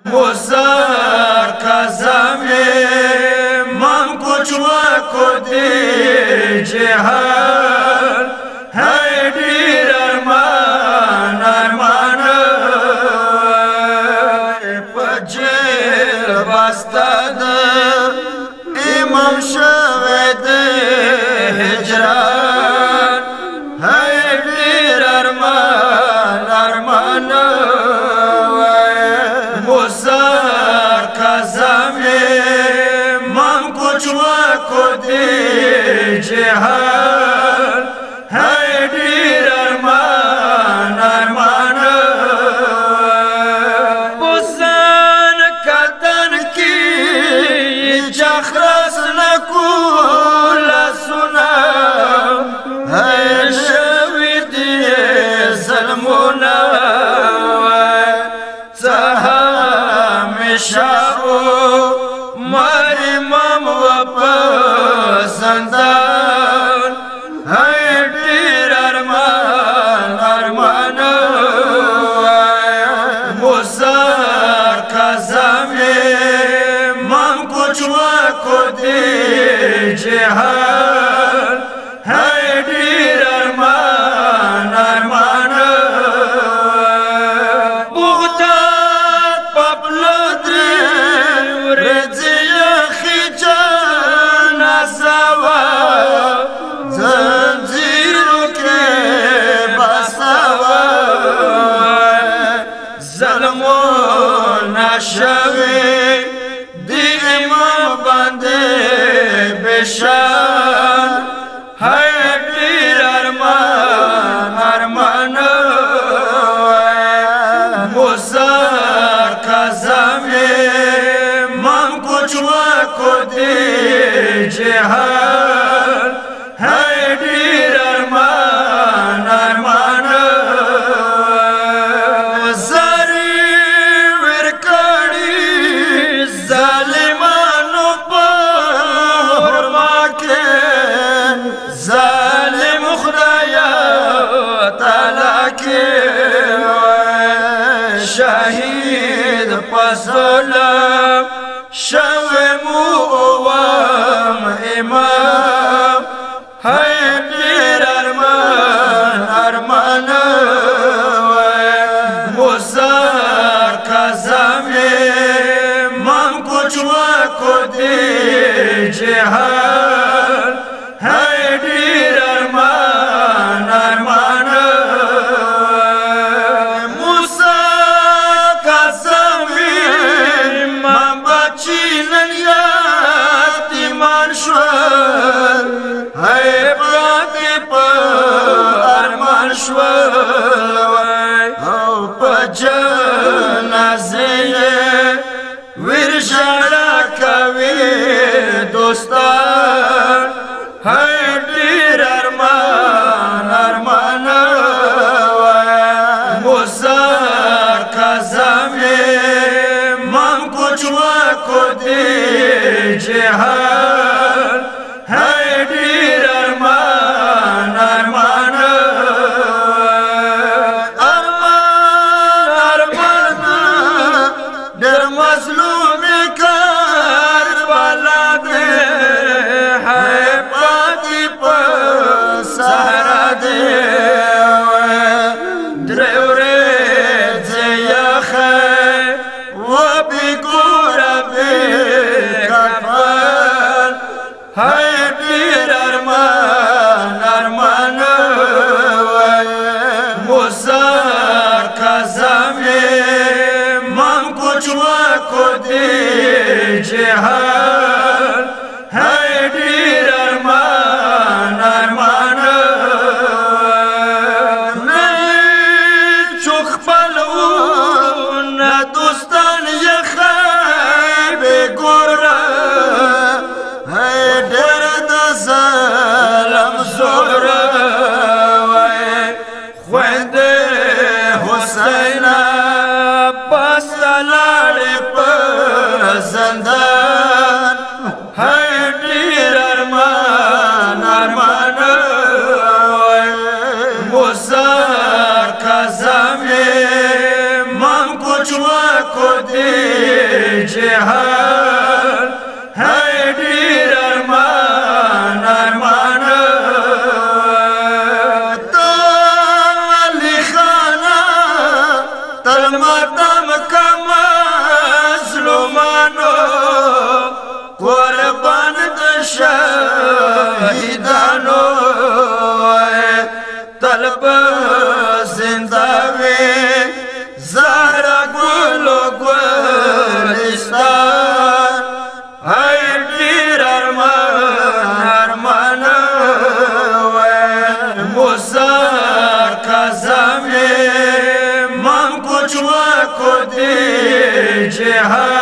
मुसर कज़मे मन कुछ को दीजिहान है डीर अरमान अरमान पजेल बस्तद इमाम शवेद हिजरान है डीर अरमान अरमान मुसर कज़मे मन कुछ को दीजिहान है डीर अरमान अरमान बुज़न कदन की चखरस नकुल सुना है शविदी ज़ल्मुना शाओ मारी मम वपसंदान है डीर अरमान अरमान मुसर कज़मे मन कुछ को दीजिहान है डीर अरमान अरमान नशवे दी इमाम बंदे बेशान है डीर अरमान अरमान मुसर कज़मे मन कुछ को दीजिहान है डीर अरमान अरमान शहीद पसलम शवे मुअव्वम इमाम है डीर अरमान अरमान मुसर कज़मे मन कुछ को दीजिहान है डीर अरमान अरमान विरशड़ा कवि दोस्तान है डीर अरमान अरमान मुसर कज़मे मन कुछ को दीजिहान है डीर अरमान अरमान है डीर अरमान अरमान मुसर कज़मे मन कुछ को दीजिहान है डीर अरमान अरमान चुख पलू न दोस्तान ये खैब गोरा ज़लम ज़ोरा ख्वेंद हुसैन बस लाड़ पर ज़ंदान جهان هاي ډېر ارمان ارمان تالی خانه تل ماتم که مظلومانو قربان د شهیدانو تل به زنده وي زهره ګلو ګلستان هاي ډېر ارمان ارمان موسی کاظم من کچھ کو دی جهان